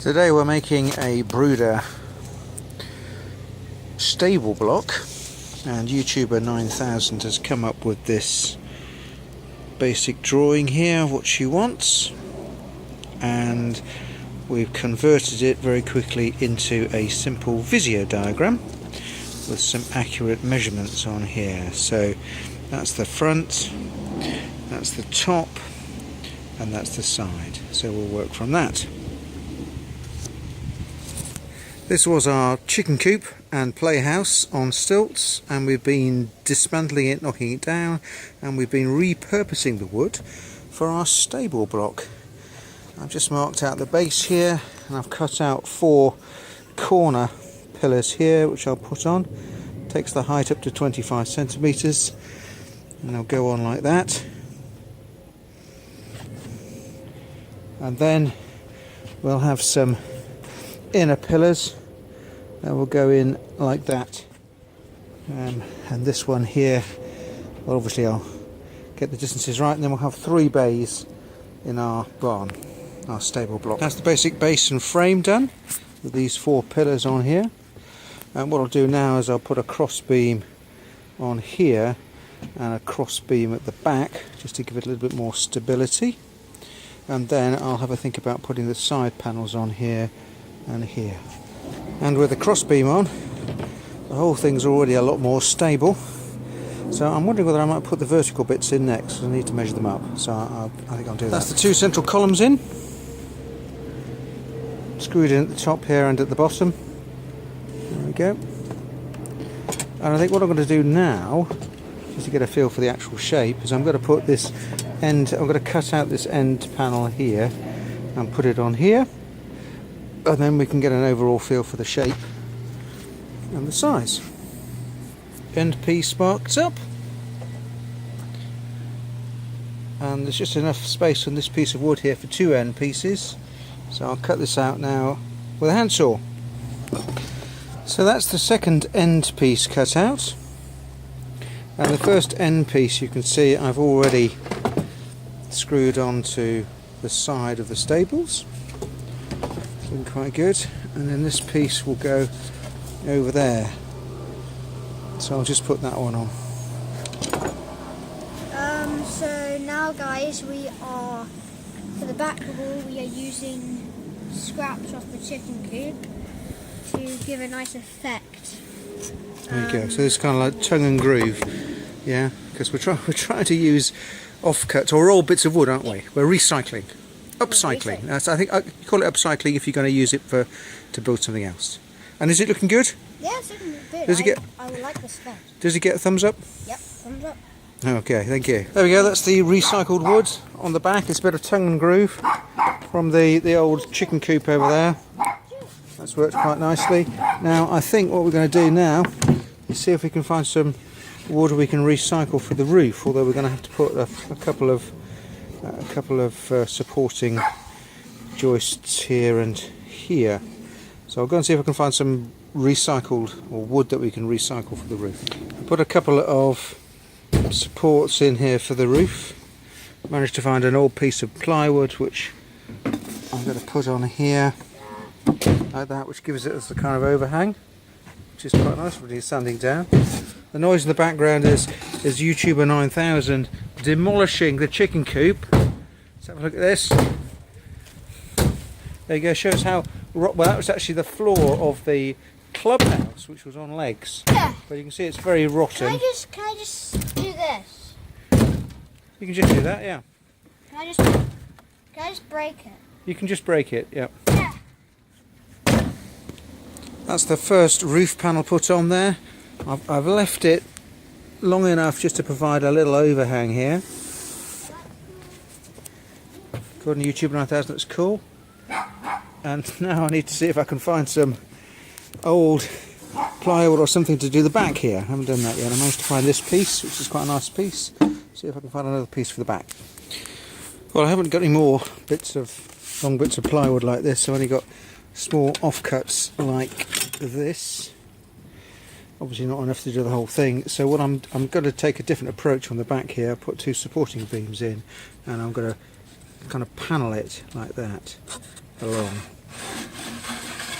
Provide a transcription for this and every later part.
Today we're making a Bruder stable block, and YouTuber 9000 has come up with this basic drawing here of what she wants, and we've converted it very quickly into a simple Visio diagram with some accurate measurements on here. So that's the front, that's the top, and that's the side. So we'll work from that. This was our chicken coop and playhouse on stilts, and we've been dismantling it, knocking it down, and we've been repurposing the wood for our stable block. I've just marked out the base here, and I've cut out 4 corner pillars here which I'll put on. Takes the height up to 25 centimeters, and they'll go on like that. And then we'll have some inner pillars that will go in like that, and this one here, well, obviously I'll get the distances right, and then we'll have 3 bays in our barn, our stable block. That's the basic base and frame done with these 4 pillars on here, and what I'll do now is I'll put a cross beam on here and a cross beam at the back just to give it a little bit more stability, and then I'll have a think about putting the side panels on here and here. And with the cross beam on, the whole thing's already a lot more stable, so I'm wondering whether I might put the vertical bits in next, because I need to measure them up, so I think I'll do that. That's the 2 central columns in, screwed in at the top here and at the bottom. There we go. And I think what I'm going to do now, just to get a feel for the actual shape, is I'm going to put this end, I'm going to cut out this end panel here and put it on here, and then we can get an overall feel for the shape and the size. End piece marked up, and there's just enough space on this piece of wood here for 2 end pieces, so I'll cut this out now with a handsaw. So that's the second end piece cut out, and the first end piece, you can see I've already screwed onto the side of the stables. Looking quite good, and then this piece will go over there, so I'll just put that one on. So now guys, we are, for the back wall, we are using scraps off the chicken coop to give a nice effect. There you go, so it's kind of like tongue and groove, yeah, because we're trying to use offcuts or old bits of wood, aren't we? We're recycling. Upcycling. That's, I think you call it upcycling if you're going to use it to build something else. And is it looking good? Yeah, it's looking good. Does it get? I would like this effect. Does it get a thumbs up? Yep, thumbs up. Okay, thank you. There we go. That's the recycled wood on the back. It's a bit of tongue and groove from the old chicken coop over there. That's worked quite nicely. Now I think what we're going to do now is see if we can find some wood we can recycle for the roof. Although we're going to have to put a couple of supporting joists here and here. So I'll go and see if I can find some recycled or wood that we can recycle for the roof. I put a couple of supports in here for the roof. Managed to find an old piece of plywood which I'm going to put on here like that, which gives it as the kind of overhang, which is quite nice when you're standing down. The noise in the background is YouTuber 9000 demolishing the chicken coop. Let's have a look at this. There you go, shows how, well, that was actually the floor of the clubhouse, which was on legs. Yeah. But you can see it's very rotten. Can I just do this? You can just do that, yeah. Can I just break it? You can just break it, yeah. Yeah. That's the first roof panel put on there. I've left it long enough just to provide a little overhang here. According to YouTube 9000, looks cool. And now I need to see if I can find some old plywood or something to do the back here. I haven't done that yet. I managed to find this piece, which is quite a nice piece. See if I can find another piece for the back. Well, I haven't got any more long bits of plywood like this. I've only got small offcuts like this. Obviously not enough to do the whole thing, so what I'm going to take a different approach on the back here. Put 2 supporting beams in, and I'm going to kind of panel it like that along.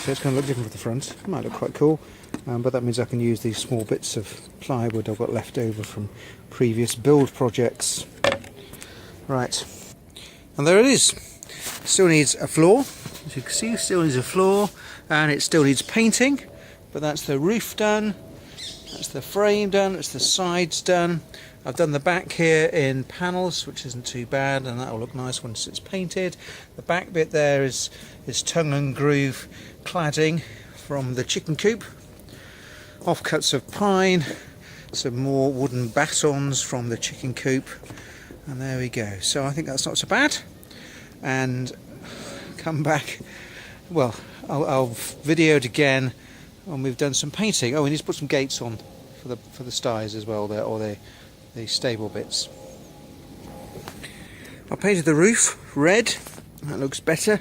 so it's going to look different for the front. It might look quite cool, but that means I can use these small bits of plywood I've got left over from previous build projects. Right, and there it is. Still needs a floor, as you can see, still needs a floor, and it still needs painting, but that's the roof done, that's the frame done, that's the sides done. I've done the back here in panels, which isn't too bad, and that will look nice once it's painted. The back bit there is tongue and groove cladding from the chicken coop. Offcuts of pine, some more wooden batons from the chicken coop, and there we go. So I think that's not so bad. And come back, well, I'll video it again when we've done some painting. Oh, we need to put some gates on for the styes as well there, or the stable bits. I painted the roof red, that looks better,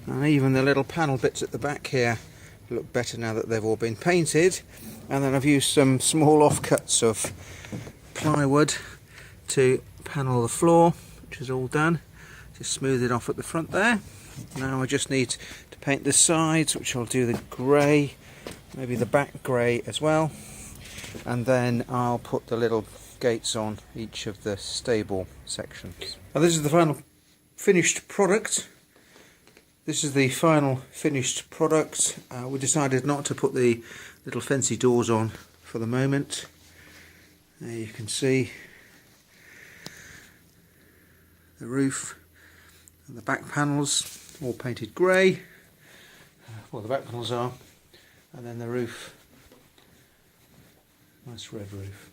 and even the little panel bits at the back here look better now that they've all been painted. And then I've used some small offcuts of plywood to panel the floor, which is all done. Just smooth it off at the front there. Now I just need to paint the sides, which I'll do the grey, maybe the back grey as well, and then I'll put the little gates on each of the stable sections. Now this is the final finished product. This is the final finished product. We decided not to put the little fancy doors on for the moment. There you can see the roof and the back panels all painted grey. Well, the back panels are, and then the roof, nice red roof.